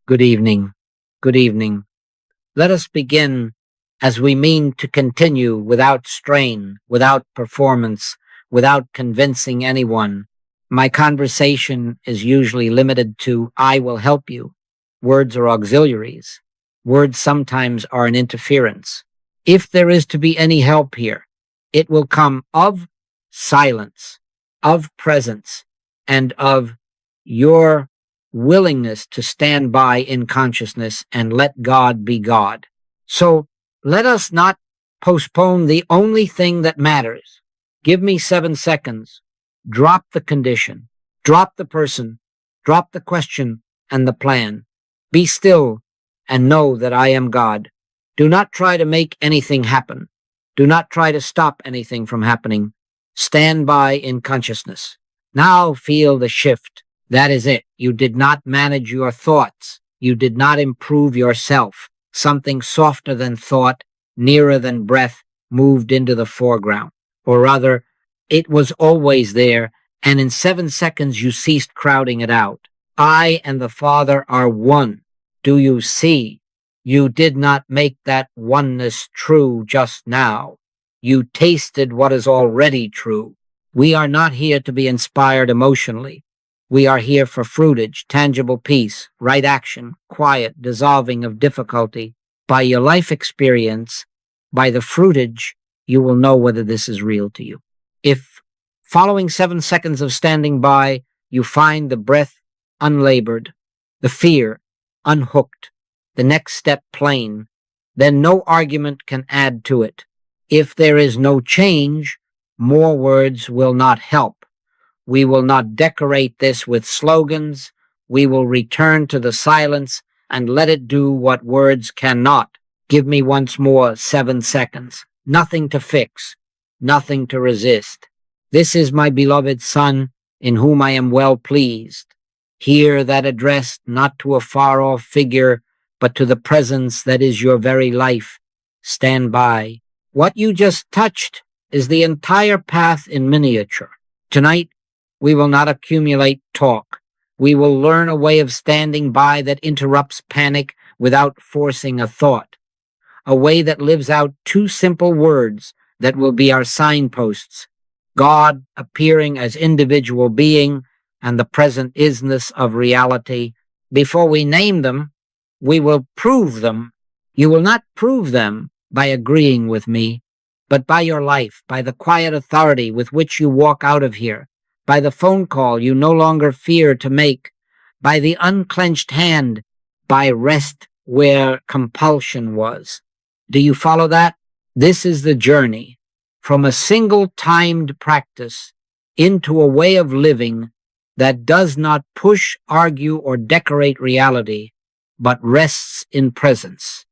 Good evening. Good evening. Let us begin as we mean to continue without strain, without performance, without convincing anyone. My conversation is usually limited to "I will help you." Words are auxiliaries. Words sometimes are an interference. If there is to be any help here, it will come of silence, of presence, and of your willingness to stand by in consciousness and let God be God. So let us not postpone the only thing that matters. Give me 7 seconds. Drop the condition, drop the person, drop the question and the plan. Be still and know that I am God. Do not try to make anything happen. Do not try to stop anything from happening. Stand by in consciousness. Now feel the shift. That is it. You did not manage your thoughts. You did not improve yourself. Something softer than thought, nearer than breath, moved into the foreground. Or rather, it was always there, and in 7 seconds you ceased crowding it out. I and the Father are one. Do you see? You did not make that oneness true just now. You tasted what is already true. We are not here to be inspired emotionally. We are here for fruitage, tangible peace, right action, quiet, dissolving of difficulty. By your life experience, by the fruitage, you will know whether this is real to you. If following 7 seconds of standing by, you find the breath unlabored, the fear unhooked, the next step plain, then no argument can add to it. If there is no change, more words will not help. We will not decorate this with slogans. We will return to the silence and let it do what words cannot. Give me once more 7 seconds. Nothing to fix, nothing to resist. This is my beloved Son, in whom I am well pleased. Hear that addressed not to a far-off figure, but to the presence that is your very life. Stand by. What you just touched is the entire path in miniature. Tonight, we will not accumulate talk. We will learn a way of standing by that interrupts panic without forcing a thought. A way that lives out 2 simple words that will be our signposts. God appearing as individual being and the present isness of reality. Before we name them, we will prove them. You will not prove them by agreeing with me, but by your life, by the quiet authority with which you walk out of here, by the phone call you no longer fear to make, by the unclenched hand, by rest where compulsion was. Do you follow that? This is the journey from a single timed practice into a way of living that does not push, argue, or decorate reality, but rests in presence.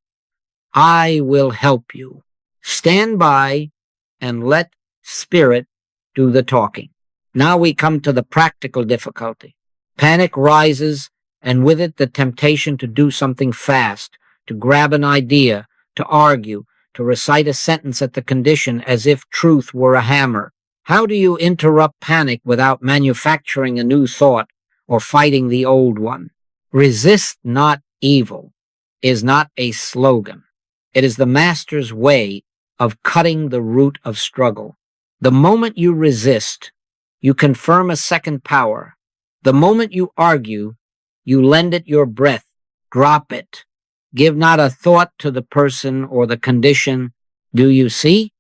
I will help you. Stand by and let spirit do the talking. Now we come to the practical difficulty. Panic rises, and with it the temptation to do something fast, to grab an idea, to argue, to recite a sentence at the condition as if truth were a hammer. How do you interrupt panic without manufacturing a new thought or fighting the old one? Resist not evil is not a slogan. It is the master's way of cutting the root of struggle. The moment you resist, you confirm a second power. The moment you argue, you lend it your breath. Drop it. Give not a thought to the person or the condition. Do you see?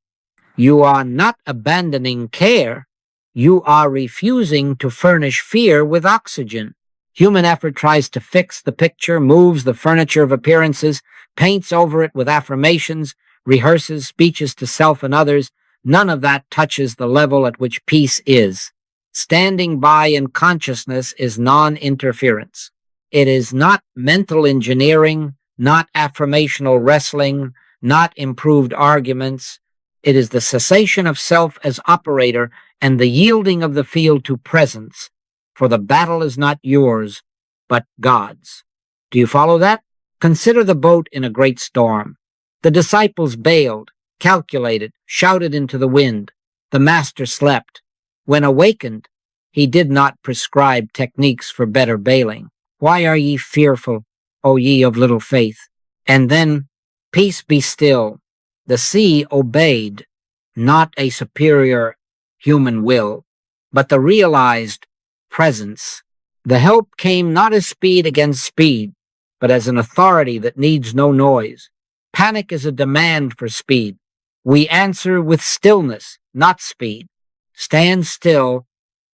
You are not abandoning care. You are refusing to furnish fear with oxygen. Human effort tries to fix the picture, moves the furniture of appearances, paints over it with affirmations, rehearses speeches to self and others. None of that touches the level at which peace is. Standing by in consciousness is non-interference. It is not mental engineering, not affirmational wrestling, not improved arguments. It is the cessation of self as operator and the yielding of the field to presence, for the battle is not yours, but God's. Do you follow that? Consider the boat in a great storm. The disciples bailed, calculated, shouted into the wind. The master slept. When awakened, he did not prescribe techniques for better bailing. Why are ye fearful, O ye of little faith. And then, peace be still. The sea obeyed, not a superior human will, but the realized presence. The help came not as speed against speed, but as an authority that needs no noise. Panic is a demand for speed. We answer with stillness, not speed. Stand still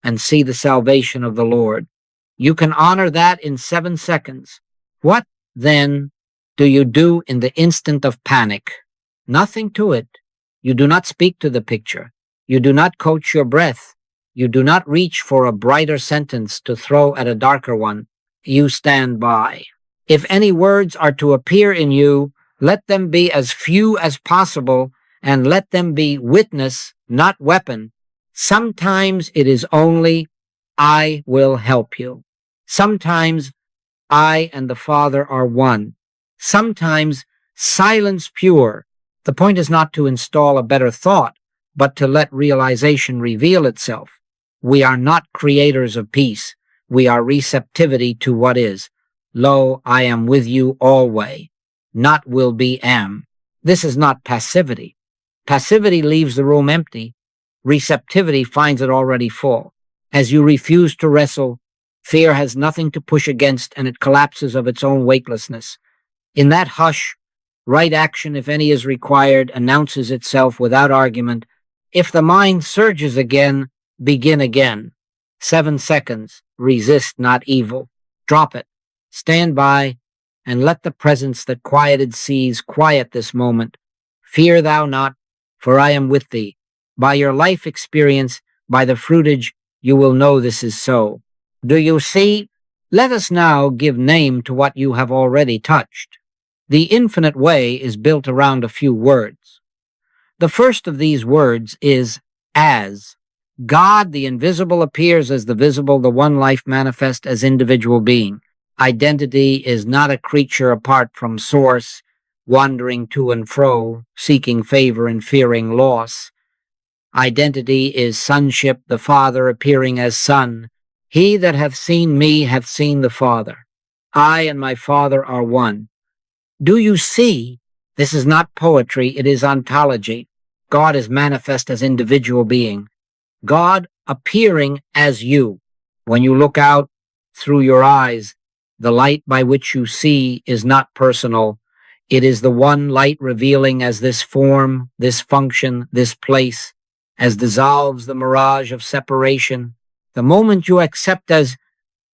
and see the salvation of the Lord. You can honor that in 7 seconds. What, then, do you do in the instant of panic? Nothing to it. You do not speak to the picture. You do not coach your breath. You do not reach for a brighter sentence to throw at a darker one. You stand by. If any words are to appear in you, let them be as few as possible, and let them be witness, not weapon. Sometimes it is only, I will help you. Sometimes I and the Father are one. Sometimes silence pure. The point is not to install a better thought, but to let realization reveal itself. We are not creators of peace. We are receptivity to what is. Lo, I am with you always. Not will be am. This is not passivity. Passivity leaves the room empty. Receptivity finds it already full. As you refuse to wrestle, fear has nothing to push against, and it collapses of its own weightlessness. In that hush, right action, if any is required, announces itself without argument. If the mind surges again, begin again. 7 seconds. Resist not evil. Drop it. Stand by, and let the presence that quieted seas quiet this moment. Fear thou not, for I am with thee. By your life experience, by the fruitage, you will know this is so. Do you see? Let us now give name to what you have already touched. The infinite way is built around a few words. The first of these words is as. God, the invisible, appears as the visible, the one life manifest as individual being. Identity is not a creature apart from source, wandering to and fro, seeking favor and fearing loss. Identity is sonship, the Father appearing as Son. He that hath seen me hath seen the Father. I and my Father are one. Do you see? This is not poetry, it is ontology. God is manifest as individual being. God appearing as you. When you look out through your eyes, the light by which you see is not personal. It is the one light revealing as this form, this function, this place, as dissolves the mirage of separation. The moment you accept as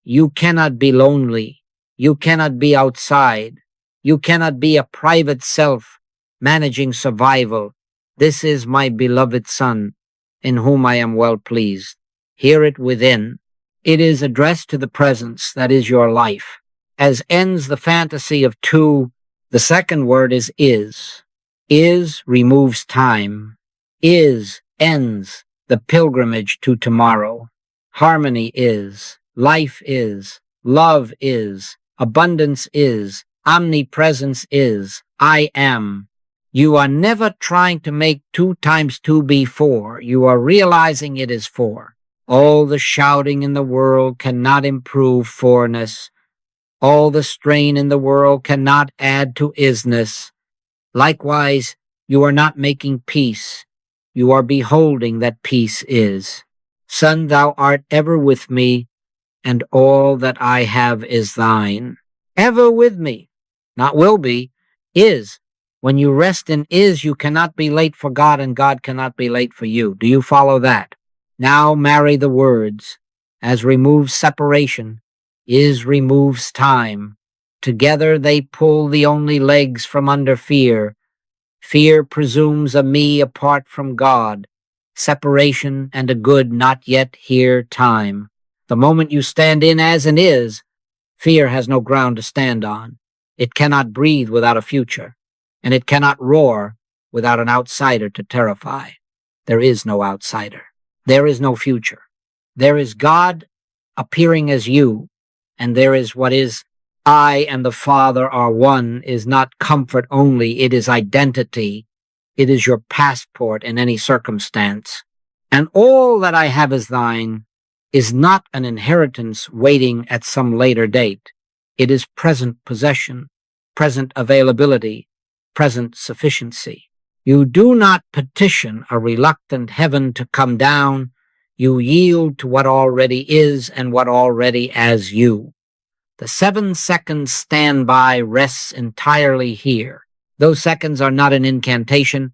you cannot be lonely, you cannot be outside, you cannot be a private self managing survival. This is my beloved Son, in whom I am well pleased. Hear it within. It is addressed to the presence that is your life. As ends the fantasy of two, the second word is is. Is removes time. Is ends the pilgrimage to tomorrow. Harmony is. Life is. Love is. Abundance is. Omnipresence is. I am. You are never trying to make 2 times 2 be 4. You are realizing it is 4. All the shouting in the world cannot improve fourness. All the strain in the world cannot add to isness. Likewise, you are not making peace. You are beholding that peace is. Son, thou art ever with me, and all that I have is thine. Ever with me, not will be, is. When you rest in is, you cannot be late for God, and God cannot be late for you. Do you follow that? Now marry the words. As removes separation, is removes time. Together they pull the only legs from under fear. Fear presumes a me apart from God, separation and a good not yet here time. The moment you stand in as and is, fear has no ground to stand on. It cannot breathe without a future, and it cannot roar without an outsider to terrify. There is no outsider. There is no future. There is God appearing as you, and there is what is. I and the Father are one is not comfort only, it is identity. It is your passport in any circumstance. And all that I have is thine is not an inheritance waiting at some later date. It is present possession, present availability, present sufficiency. You do not petition a reluctant heaven to come down. You yield to what already is and what already as you. The 7-second standby rests entirely here. Those seconds are not an incantation.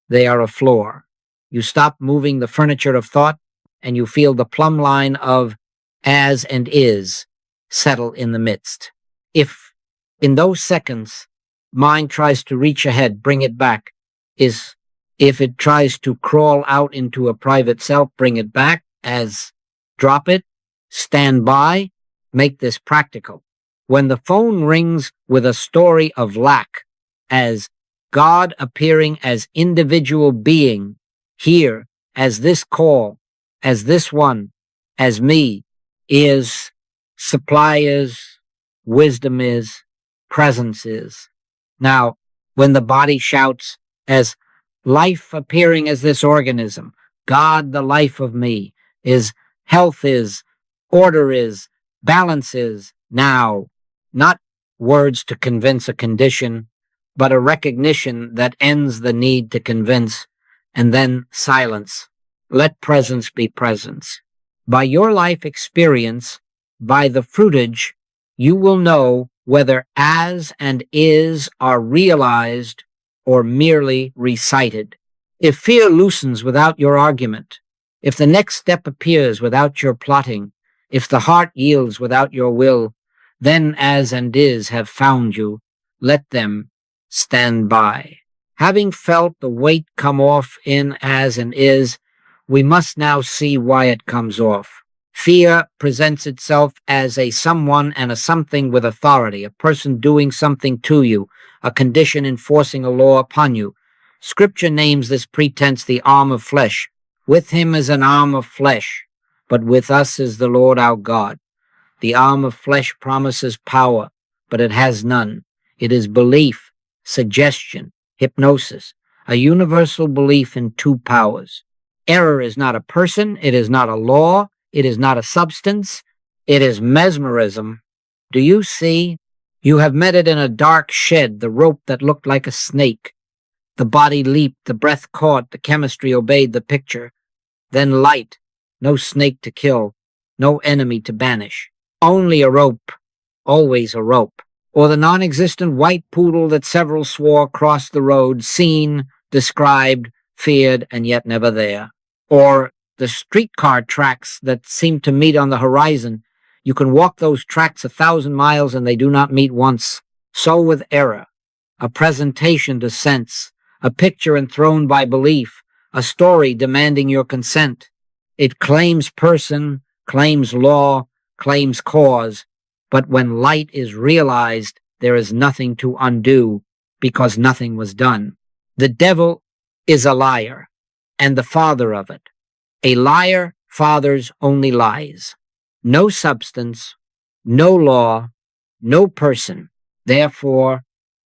They are a floor. You stop moving the furniture of thought, and you feel the plumb line of as and is settle in the midst. If, in those seconds, mind tries to reach ahead, bring it back. If it tries to crawl out into a private self, bring it back as drop it, stand by, make this practical. When the phone rings with a story of lack, as God appearing as individual being, here, as this call, as this one, as me, is, supply is, wisdom is, presence is. Now, when the body shouts, as life appearing as this organism, God the life of me, is health is, order is, balance is, now, not words to convince a condition, but a recognition that ends the need to convince, and then silence. Let presence be presence. By your life experience, by the fruitage, you will know whether as and is are realized or merely recited. If fear loosens without your argument, if the next step appears without your plotting, if the heart yields without your will, then as and is have found you. Let them stand by. Having felt the weight come off in as and is, we must now see why it comes off. Fear presents itself as a someone and a something with authority, a person doing something to you, a condition enforcing a law upon you. Scripture names this pretense the arm of flesh. With him is an arm of flesh, but with us is the Lord our God. The arm of flesh promises power, but it has none. It is belief, suggestion, hypnosis, a universal belief in two powers. Error is not a person, it is not a law, it is not a substance, it is mesmerism. Do you see? You have met it in a dark shed, the rope that looked like a snake. The body leaped, the breath caught, the chemistry obeyed the picture. Then light, no snake to kill, no enemy to banish. Only a rope, always a rope. Or the non-existent white poodle that several swore crossed the road, seen, described, feared, and yet never there. Or the streetcar tracks that seem to meet on the horizon. You can walk those tracks 1,000 miles and they do not meet once. So with error, a presentation to sense, a picture enthroned by belief, a story demanding your consent. It claims person, claims law, claims cause, but when light is realized, there is nothing to undo because nothing was done. The devil is a liar, and the father of it. A liar fathers only lies. No substance, no law, no person. Therefore,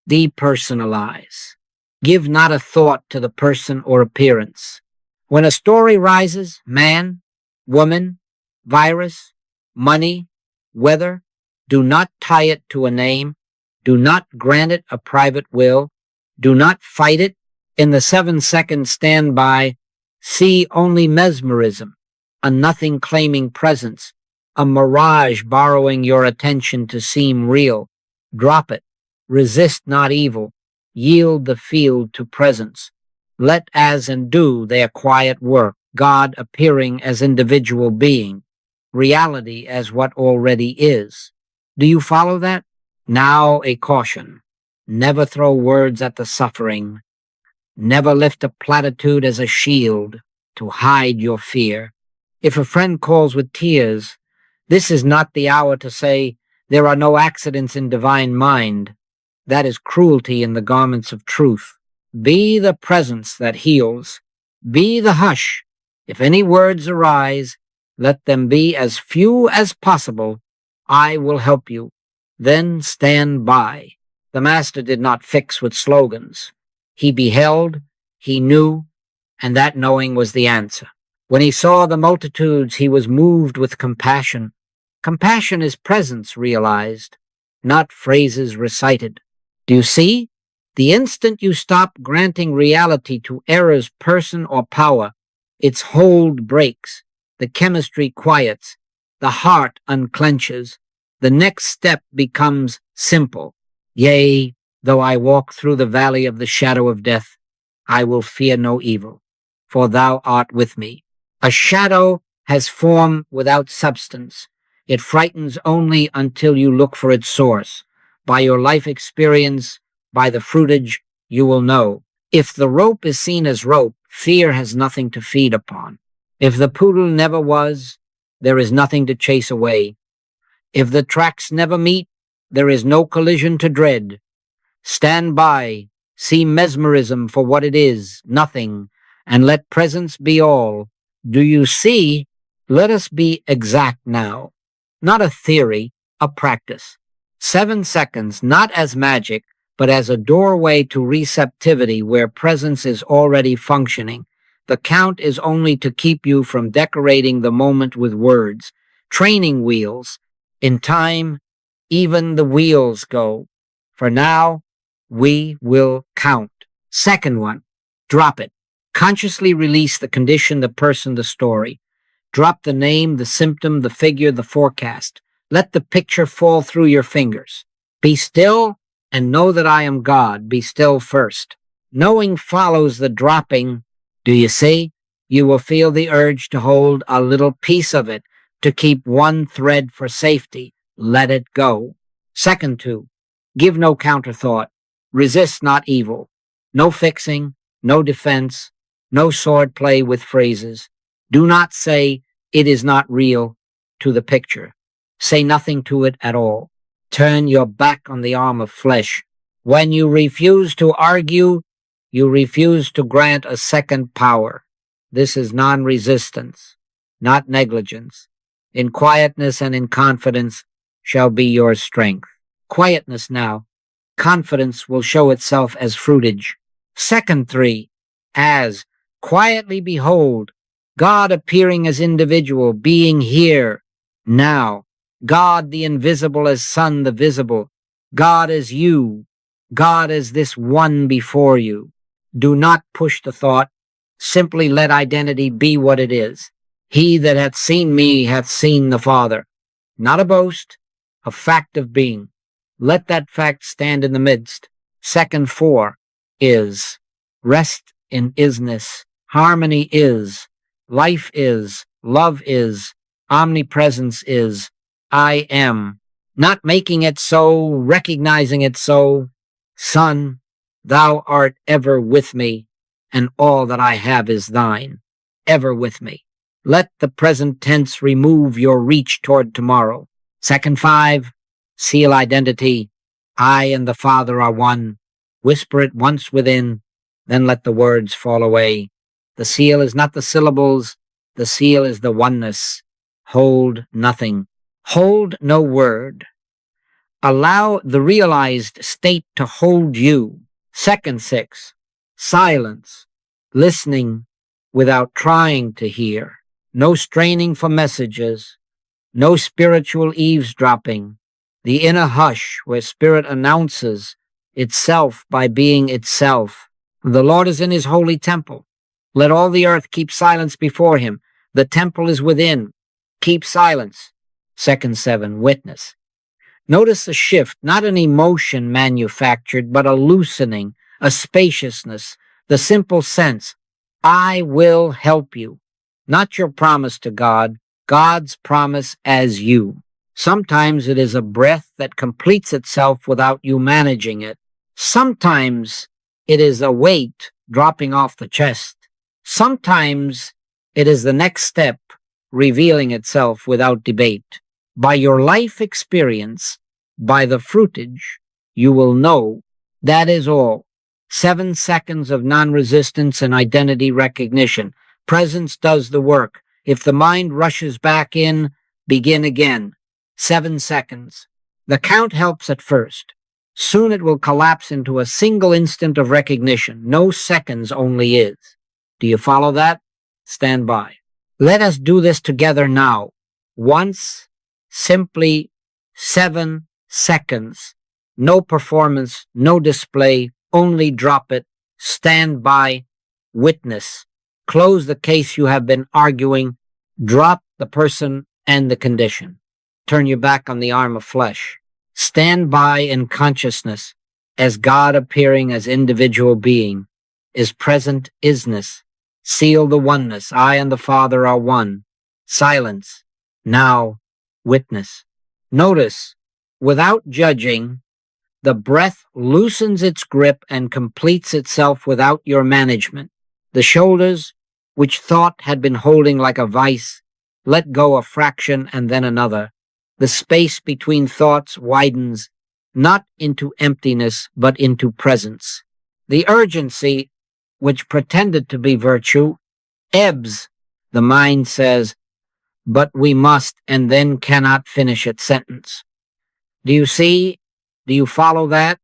depersonalize. Give not a thought to the person or appearance. When a story rises, man, woman, virus, money, weather, do not tie it to a name. Do not grant it a private will. Do not fight it. In the 7-second standby, see only mesmerism, a nothing claiming presence, a mirage borrowing your attention to seem real. Drop it. Resist not evil. Yield the field to presence. Let as and do their quiet work, God appearing as individual being, reality as what already is. Do you follow that? Now a caution. Never throw words at the suffering. Never lift a platitude as a shield to hide your fear. If a friend calls with tears, this is not the hour to say, there are no accidents in divine mind. That is cruelty in the garments of truth. Be the presence that heals. Be the hush. If any words arise, let them be as few as possible. I will help you. Then stand by. The master did not fix with slogans. He beheld, he knew, and that knowing was the answer. When he saw the multitudes, he was moved with compassion. Compassion is presence realized. not phrases recited. Do you see? The instant you stop granting reality to errors, person, or power, its hold breaks, the chemistry quiets, the heart unclenches, the next step becomes simple. Yea, though I walk through the valley of the shadow of death, I will fear no evil, for thou art with me. A shadow has form without substance. It frightens only until you look for its source. By your life experience, by the fruitage, you will know. If the rope is seen as rope, fear has nothing to feed upon. If the poodle never was, there is nothing to chase away. If the tracks never meet, there is no collision to dread. Stand by, see mesmerism for what it is, nothing, and let presence be all. Do you see? Let us be exact now. Not a theory, a practice. 7 seconds, not as magic, but as a doorway to receptivity where presence is already functioning. The count is only to keep you from decorating the moment with words. Training wheels. In time, even the wheels go. For now, we will count. Second one, drop it. Consciously release the condition, the person, the story. Drop the name, the symptom, the figure, the forecast. Let the picture fall through your fingers. Be still and know that I am God. Be still first. Knowing follows the dropping. Do you see? You will feel the urge to hold a little piece of it, to keep one thread for safety. Let it go. Second two, give no counterthought. Resist not evil. No fixing, no defense, no sword play with phrases. Do not say, it is not real, to the picture. Say nothing to it at all. Turn your back on the arm of flesh. When you refuse to argue, you refuse to grant a second power. This is non-resistance, not negligence. In quietness and in confidence shall be your strength. Quietness now. Confidence will show itself as fruitage. Second three, as quietly behold, God appearing as individual, being here, now. God the invisible as Son the visible. God as you. God as this one before you. Do not push the thought. Simply let identity be what it is. He that hath seen me hath seen the Father. Not a boast, a fact of being. Let that fact stand in the midst. Second four is rest in isness. Harmony is. Life is. Love is. Omnipresence is. I am. Not making it so, recognizing it so. Son, thou art ever with me, and all that I have is thine. Ever with me. Let the present tense remove your reach toward tomorrow. Second five, seal identity. I and the Father are one. Whisper it once within, then let the words fall away. The seal is not the syllables, the seal is the oneness. Hold nothing. Hold no word. Allow the realized state to hold you. Second six, silence. Listening without trying to hear. No straining for messages. No spiritual eavesdropping. The inner hush where spirit announces itself by being itself. The Lord is in his holy temple. Let all the earth keep silence before him. The temple is within. Keep silence. Second seven, witness. Notice the shift, not an emotion manufactured, but a loosening, a spaciousness, the simple sense, I will help you. Not your promise to God, God's promise as you. Sometimes it is a breath that completes itself without you managing it. Sometimes it is a weight dropping off the chest. Sometimes it is the next step revealing itself without debate. By your life experience, by the fruitage, you will know. That is all. 7 seconds of non-resistance and identity recognition. Presence does the work. If the mind rushes back in, begin again. 7 seconds. The count helps at first. Soon it will collapse into a single instant of recognition. No seconds only is. Do you follow that? Stand by. Let us do this together now. Once, simply 7 seconds. No performance, no display, only drop it. Stand by, witness. Close the case you have been arguing. Drop the person and the condition. Turn your back on the arm of flesh. Stand by in consciousness as God appearing as individual being, is present isness. Seal the oneness. I and the Father are one. Silence. Now, witness. Notice, without judging, the breath loosens its grip and completes itself without your management. The shoulders, which thought had been holding like a vice, let go a fraction and then another. The space between thoughts widens, not into emptiness, but into presence. The urgency, which pretended to be virtue, ebbs. The mind says, but we must, and then cannot finish its sentence. Do you see? Do you follow that?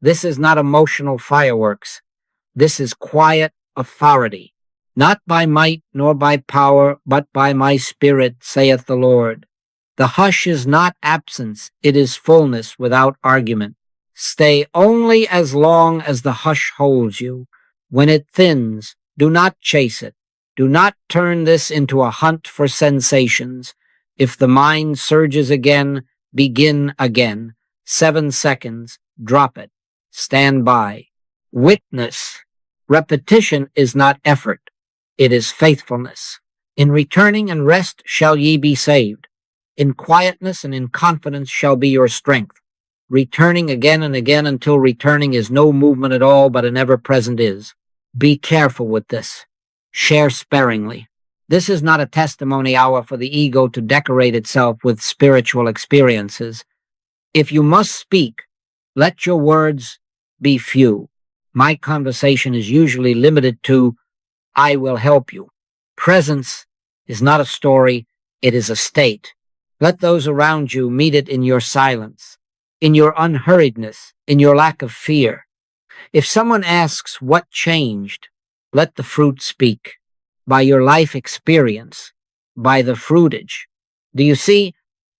This is not emotional fireworks. This is quiet authority. Not by might nor by power, but by my spirit, saith the Lord. The hush is not absence, it is fullness without argument. Stay only as long as the hush holds you. When it thins, do not chase it. Do not turn this into a hunt for sensations. If the mind surges again, begin again. 7 seconds, drop it. Stand by. Witness. Repetition is not effort. It is faithfulness. In returning and rest shall ye be saved. In quietness and in confidence shall be your strength. Returning again and again until returning is no movement at all, but an ever-present is. Be careful with this. Share sparingly. This is not a testimony hour for the ego to decorate itself with spiritual experiences. If you must speak, let your words be few. My conversation is usually limited to, I will help you. Presence is not a story, it is a state. Let those around you meet it in your silence, in your unhurriedness, in your lack of fear. If someone asks what changed, let the fruit speak. By your life experience, by the fruitage. Do you see?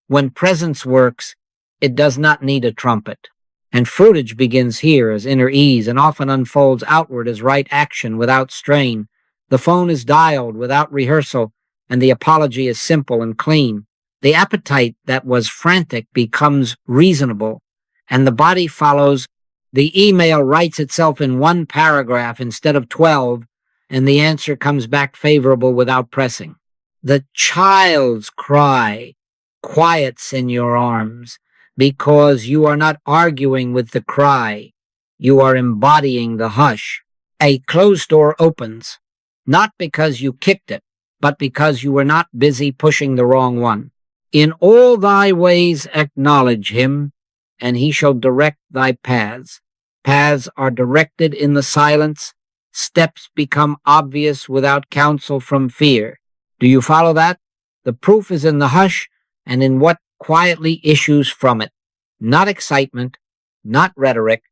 When presence works, it does not need a trumpet. And fruitage begins here as inner ease and often unfolds outward as right action without strain. The phone is dialed without rehearsal, and the apology is simple and clean. The appetite that was frantic becomes reasonable, and the body follows. The email writes itself in 1 paragraph instead of 12, and the answer comes back favorable without pressing. The child's cry quiets in your arms because you are not arguing with the cry. You are embodying the hush. A closed door opens, not because you kicked it, but because you were not busy pushing the wrong one. In all thy ways acknowledge him, and he shall direct thy paths. Paths are directed in the silence. Steps become obvious without counsel from fear. Do you follow that? The proof is in the hush and in what quietly issues from it. Not excitement, not rhetoric,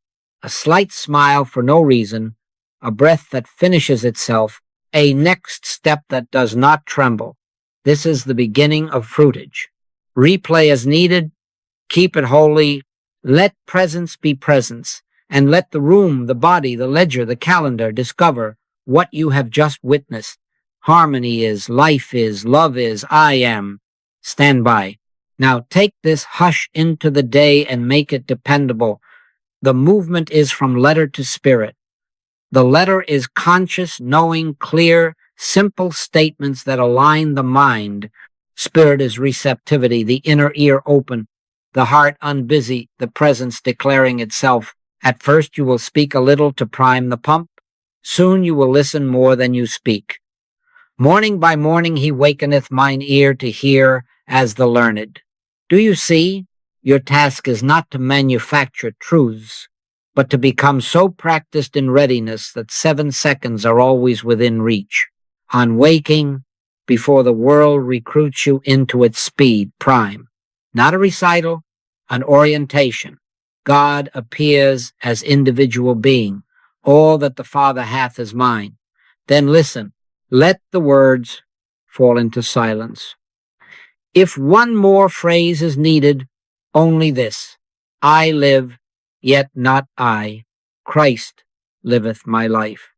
a slight smile for no reason, a breath that finishes itself, a next step that does not tremble. This is the beginning of fruitage. Replay as needed, keep it holy, let presence be presence. And let the room, the body, the ledger, the calendar discover what you have just witnessed. Harmony is, life is, love is, I am. Stand by. Now take this hush into the day and make it dependable. The movement is from letter to spirit. The letter is conscious, knowing, clear, simple statements that align the mind. Spirit is receptivity, the inner ear open, the heart unbusy, the presence declaring itself. At first you will speak a little to prime the pump. Soon you will listen more than you speak. Morning by morning he wakeneth mine ear to hear as the learned. Do you see? Your task is not to manufacture truths, but to become so practiced in readiness that 7 seconds are always within reach. On waking, before the world recruits you into its speed, prime. Not a recital, an orientation. God appears as individual being. All that the Father hath is mine. Then listen. Let the words fall into silence. If one more phrase is needed, only this. I live, yet not I. Christ liveth my life.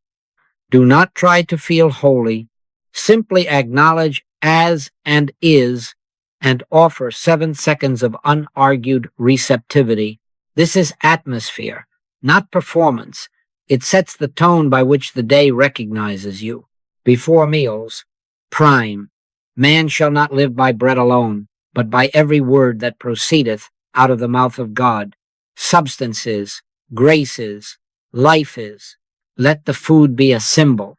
Do not try to feel holy. Simply acknowledge as and is and offer 7 seconds of unargued receptivity. This is atmosphere, not performance. It sets the tone by which the day recognizes you. Before meals, prime. Man shall not live by bread alone, but by every word that proceedeth out of the mouth of God. Substance is, grace is, life is. Let the food be a symbol,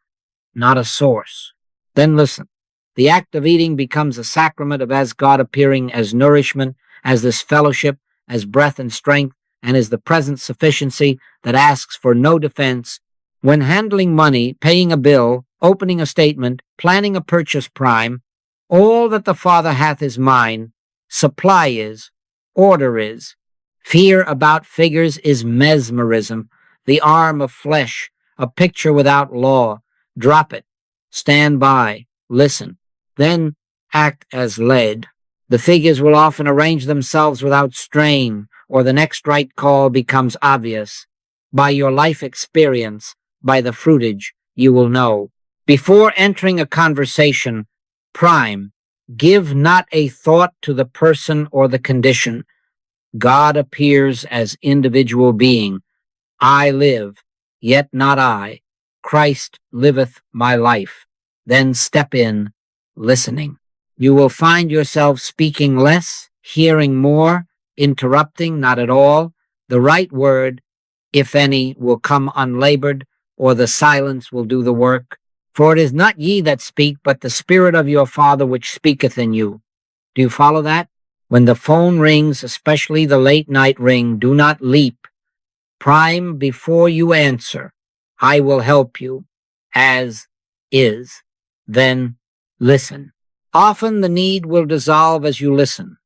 not a source. Then listen. The act of eating becomes a sacrament of as God appearing as nourishment, as this fellowship, as breath and strength, and as the present sufficiency that asks for no defense. When handling money, paying a bill, opening a statement, planning a purchase prime, all that the Father hath is mine. Supply is, order is. Fear about figures is mesmerism, the arm of flesh, a picture without law. Drop it. Stand by. Listen. Then act as led. The figures will often arrange themselves without strain, or the next right call becomes obvious. By your life experience, by the fruitage, you will know. Before entering a conversation, prime, give not a thought to the person or the condition. God appears as individual being. I live, yet not I. Christ liveth my life. Then step in, listening. You will find yourself speaking less, hearing more, interrupting not at all. The right word, if any, will come unlabored, or the silence will do the work. For it is not ye that speak, but the Spirit of your Father which speaketh in you. Do you follow that? When the phone rings, especially the late night ring, do not leap. Prime before you answer. I will help you, as is. Then listen. Often the need will dissolve as you listen,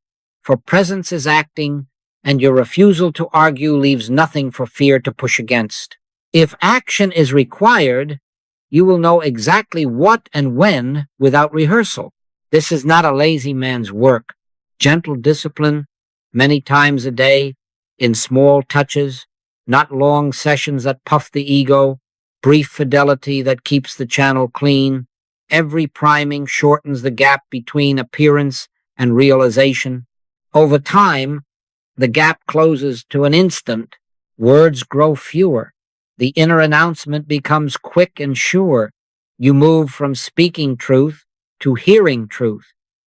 for presence is acting, and your refusal to argue leaves nothing for fear to push against. If action is required, you will know exactly what and when without rehearsal. This is not a lazy man's work. Gentle discipline, many times a day, in small touches, not long sessions that puff the ego, brief fidelity that keeps the channel clean. Every priming shortens the gap between appearance and realization. Over time, the gap closes to an instant. Words grow fewer. The inner announcement becomes quick and sure. You move from speaking truth to hearing truth,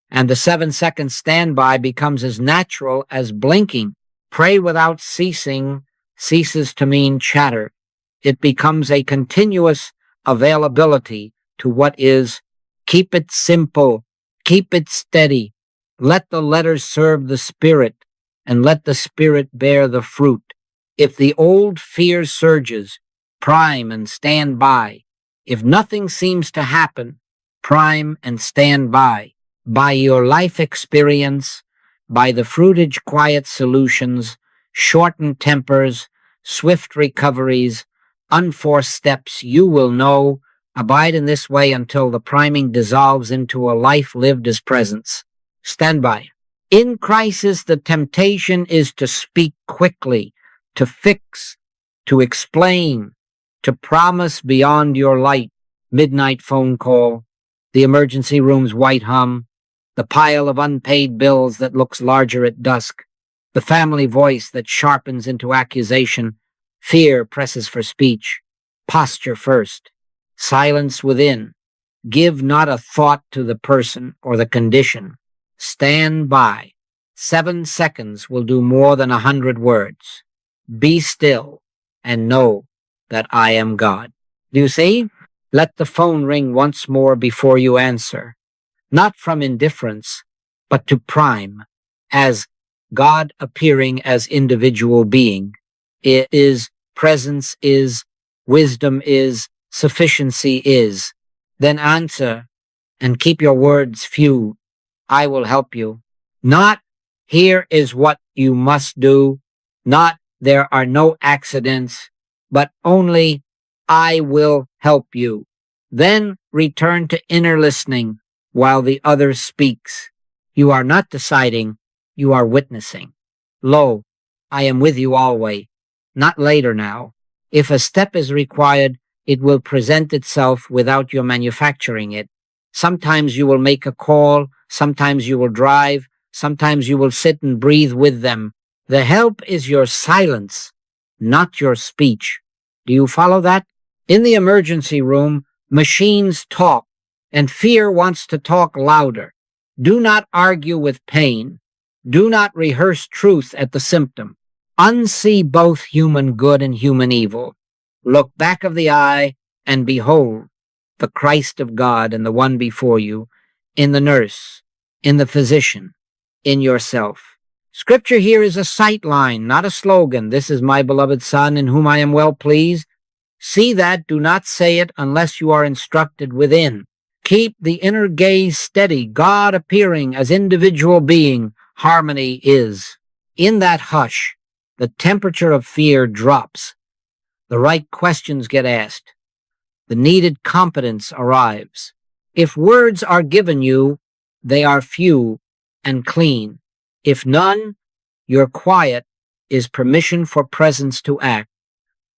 and the 7-second standby becomes as natural as blinking. Pray without ceasing ceases to mean chatter. It becomes a continuous availability to what is. Keep it simple. Keep it steady. Let the letters serve the Spirit, and let the Spirit bear the fruit. If the old fear surges, prime and stand by. If nothing seems to happen, prime and stand by. By your life experience, by the fruitage quiet solutions, shortened tempers, swift recoveries, unforced steps, you will know. Abide in this way until the priming dissolves into a life lived as presence. Stand by. In crisis, the temptation is to speak quickly, to fix, to explain, to promise beyond your light. Midnight phone call, the emergency room's white hum, the pile of unpaid bills that looks larger at dusk, the family voice that sharpens into accusation. Fear presses for speech. Posture first. Silence within. Give not a thought to the person or the condition. Stand by. 7 seconds will do more than 100 words. Be still and know that I am God. Do you see? Let the phone ring once more before you answer. Not from indifference, but to prime, as God appearing as individual being. It is, presence is, wisdom is, sufficiency is. Then answer, and keep your words few. I will help you. Not, here is what you must do. Not, there are no accidents, but only, I will help you. Then return to inner listening while the other speaks. You are not deciding, you are witnessing. Lo, I am with you always. Not later now. If a step is required, it will present itself without your manufacturing it. Sometimes you will make a call, sometimes you will drive, sometimes you will sit and breathe with them. The help is your silence, not your speech. Do you follow that? In the emergency room, machines talk, and fear wants to talk louder. Do not argue with pain. Do not rehearse truth at the symptom. Unsee both human good and human evil. Look back of the eye and behold the Christ of God in the one before you, in the nurse, in the physician, in yourself. Scripture here is a sight line, not a slogan. This is my beloved Son in whom I am well pleased. See that, do not say it unless you are instructed within. Keep the inner gaze steady, God appearing as individual being. Harmony is. In that hush, the temperature of fear drops. The right questions get asked. The needed competence arrives. If words are given you, they are few and clean. If none, your quiet is permission for presence to act.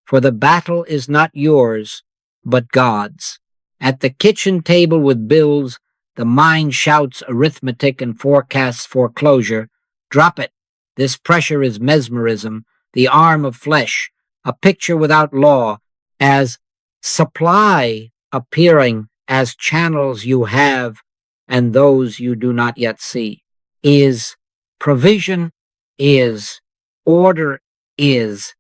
For the battle is not yours, but God's. At the kitchen table with bills, the mind shouts arithmetic and forecasts foreclosure. Drop it. This pressure is mesmerism, the arm of flesh, a picture without law, as supply appearing as channels you have and those you do not yet see. Is provision, is order, is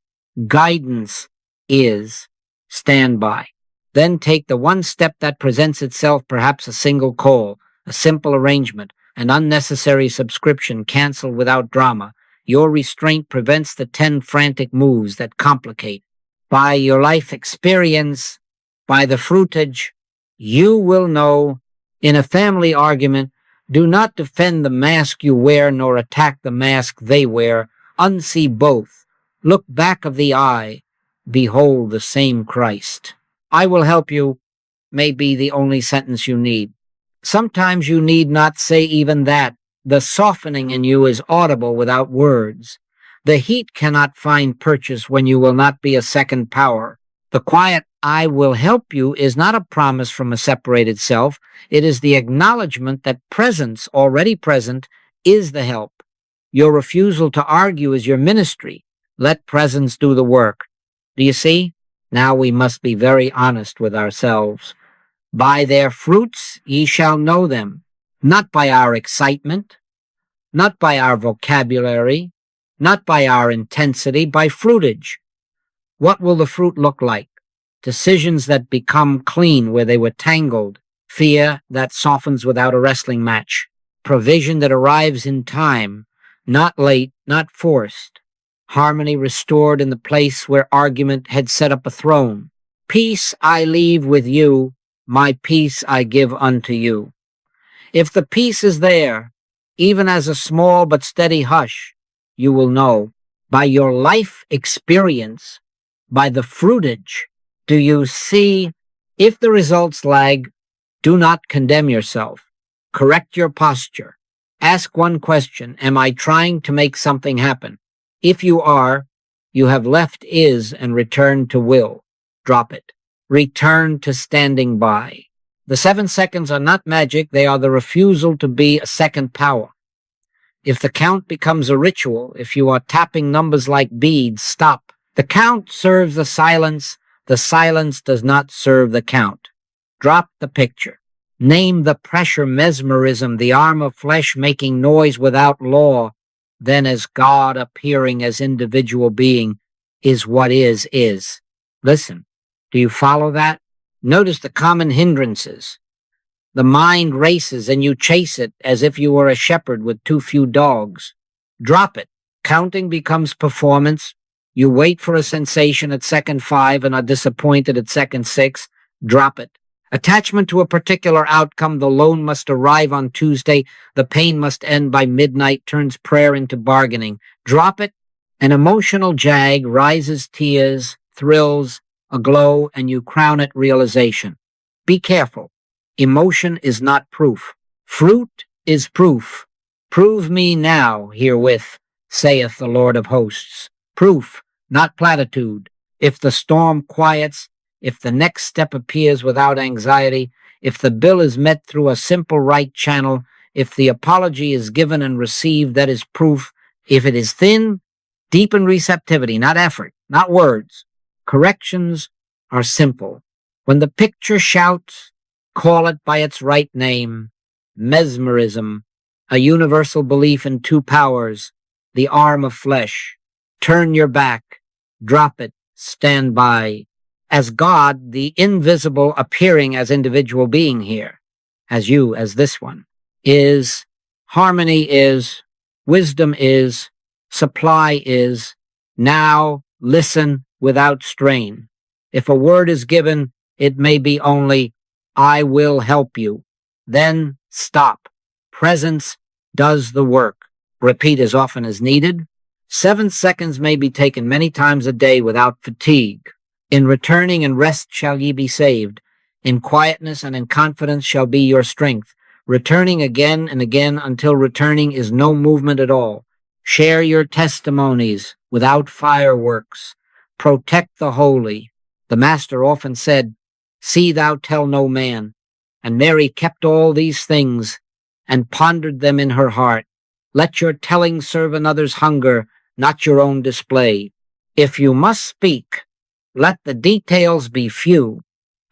guidance, is stand by. Then take the one step that presents itself, perhaps a single call, a simple arrangement, an unnecessary subscription canceled without drama. Your restraint prevents the 10 frantic moves that complicate. By your life experience, by the fruitage, you will know. In a family argument, do not defend the mask you wear nor attack the mask they wear. Unsee both. Look back of the eye. Behold the same Christ. I will help you may be the only sentence you need. Sometimes you need not say even that. The softening in you is audible without words. The heat cannot find purchase when you will not be a second power. The quiet I will help you is not a promise from a separated self. It is the acknowledgement that presence, already present, is the help. Your refusal to argue is your ministry. Let presence do the work. Do you see? Now we must be very honest with ourselves. By their fruits ye shall know them, not by our excitement, not by our vocabulary, not by our intensity, by fruitage. What will the fruit look like? Decisions that become clean where they were tangled, fear that softens without a wrestling match, provision that arrives in time, not late, not forced, harmony restored in the place where argument had set up a throne. Peace I leave with you, my peace I give unto you. If the peace is there, even as a small but steady hush, you will know by your life experience, by the fruitage. Do you see? If the results lag, do not condemn yourself. Correct your posture. Ask one question: am I trying to make something happen? If you are, you have left is and returned to will. Drop it. Return to standing by. The 7 seconds are not magic, they are the refusal to be a second power. If the count becomes a ritual, if you are tapping numbers like beads, stop. The count serves the silence does not serve the count. Drop the picture. Name the pressure mesmerism, the arm of flesh making noise without law. Then as God appearing as individual being is what is. Listen, do you follow that? Notice the common hindrances. The mind races and you chase it as if you were a shepherd with too few dogs. Drop it. Counting becomes performance. You wait for a sensation at second 5 and are disappointed at second 6. Drop it. Attachment to a particular outcome, the loan must arrive on Tuesday, the pain must end by midnight, turns prayer into bargaining. Drop it. An emotional jag rises tears, thrills, a glow, and you crown it realization. Be careful. Emotion is not proof. Fruit is proof. Prove me now herewith. saith the Lord of hosts. Proof, not platitude. If the storm quiets, if the next step appears without anxiety, if the bill is met through a simple right channel, if the apology is given and received, that is proof. If it is thin, deepen receptivity, not effort, not words. Corrections are simple. When the picture shouts, call it by its right name. Mesmerism, a universal belief in two powers, the arm of flesh. Turn your back, drop it, stand by. As God, the invisible appearing as individual being here, as you, as this one, is, harmony is, wisdom is, supply is. Now listen without strain. If a word is given, it may be only, I will help you. Then stop. Presence does the work. Repeat as often as needed. 7 seconds may be taken many times a day without fatigue. In returning and rest shall ye be saved. In quietness and in confidence shall be your strength. Returning again and again until returning is no movement at all. Share your testimonies without fireworks. Protect the holy. The Master often said, see thou tell no man. And Mary kept all these things and pondered them in her heart. Let your telling serve another's hunger, not your own display. If you must speak, let the details be few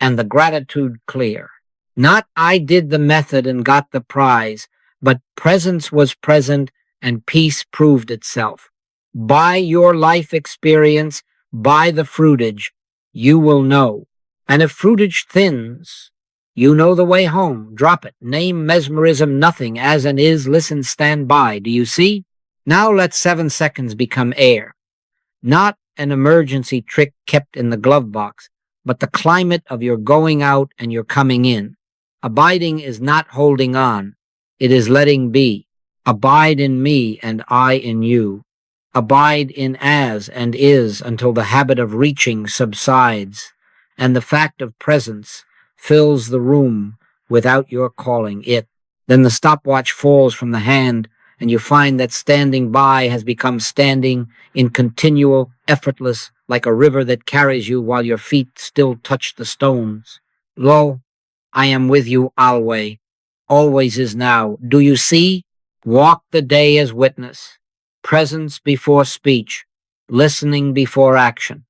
and the gratitude clear. Not I did the method and got the prize, but presence was present and peace proved itself. By your life experience, by the fruitage, you will know. And if fruitage thins, you know the way home. Drop it. Name mesmerism nothing. As and is, listen, stand by. Do you see? Now let 7 seconds become air. Not an emergency trick kept in the glove box, but the climate of your going out and your coming in. Abiding is not holding on. It is letting be. Abide in me and I in you. Abide in as and is until the habit of reaching subsides and the fact of presence fills the room without your calling it. Then the stopwatch falls from the hand and you find that standing by has become standing in continual, effortless, like a river that carries you while your feet still touch the stones. Lo, I am with you always. Always is now. Do you see? Walk the day as witness. Presence before speech. Listening before action.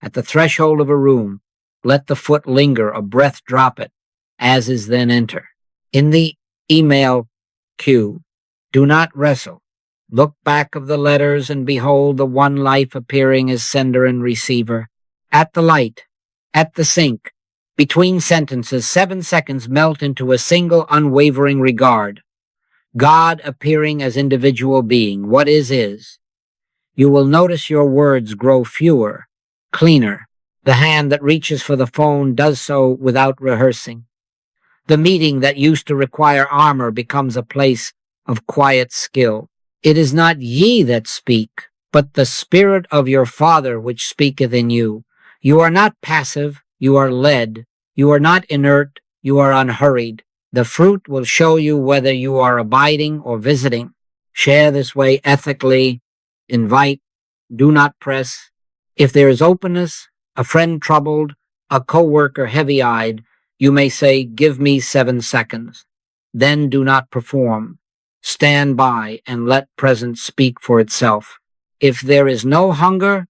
At the threshold of a room, let the foot linger, a breath drop it, as is then enter. In the email queue, do not wrestle. Look back of the letters and behold the one life appearing as sender and receiver. At the light, at the sink, between sentences, 7 seconds melt into a single unwavering regard. God appearing as individual being. What is. You will notice your words grow fewer, cleaner. The hand that reaches for the phone does so without rehearsing. The meeting that used to require armor becomes a place of quiet skill. It is not ye that speak, but the Spirit of your Father which speaketh in you. You are not passive, you are led. You are not inert, you are unhurried. The fruit will show you whether you are abiding or visiting. Share this way ethically. Invite. Do not press. If there is openness, a friend troubled, a co-worker heavy-eyed, you may say, give me 7 seconds. Then do not perform. Stand by and let presence speak for itself. If there is no hunger,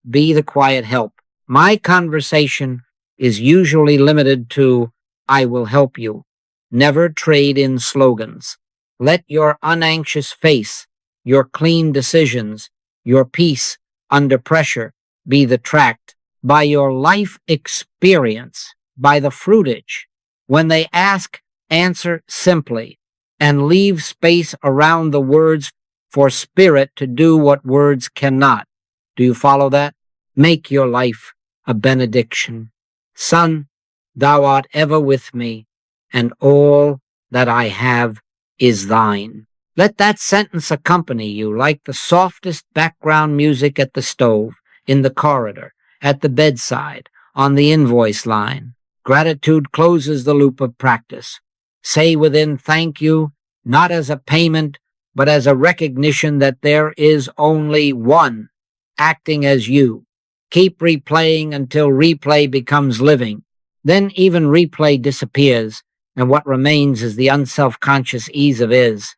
be the quiet help. My conversation is usually limited to, I will help you. Never trade in slogans. Let your unanxious face, your clean decisions, your peace under pressure be the tract by your life experience, by the fruitage. When they ask, answer simply and leave space around the words for spirit to do what words cannot. Do you follow that? Make your life a benediction. Son, thou art ever with me, and all that I have is thine. Let that sentence accompany you like the softest background music at the stove, in the corridor, at the bedside, on the invoice line. Gratitude closes the loop of practice. Say within, thank you, not as a payment, but as a recognition that there is only one acting as you. Keep replaying until replay becomes living. Then even replay disappears, and what remains is the unself-conscious ease of is.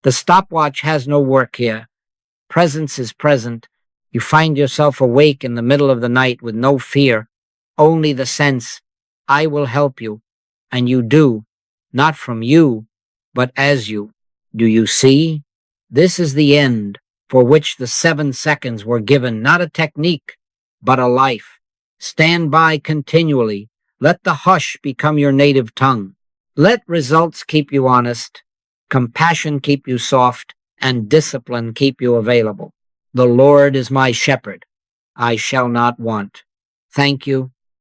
The stopwatch has no work here. Presence is present. You find yourself awake in the middle of the night with no fear, only the sense, I will help you. And you do, not from you, but as you. Do you see? This is the end for which the 7 seconds were given, not a technique, but a life. Stand by continually. Let the hush become your native tongue. Let results keep you honest, compassion keep you soft, and discipline keep you available. The Lord is my shepherd. I shall not want. Thank you.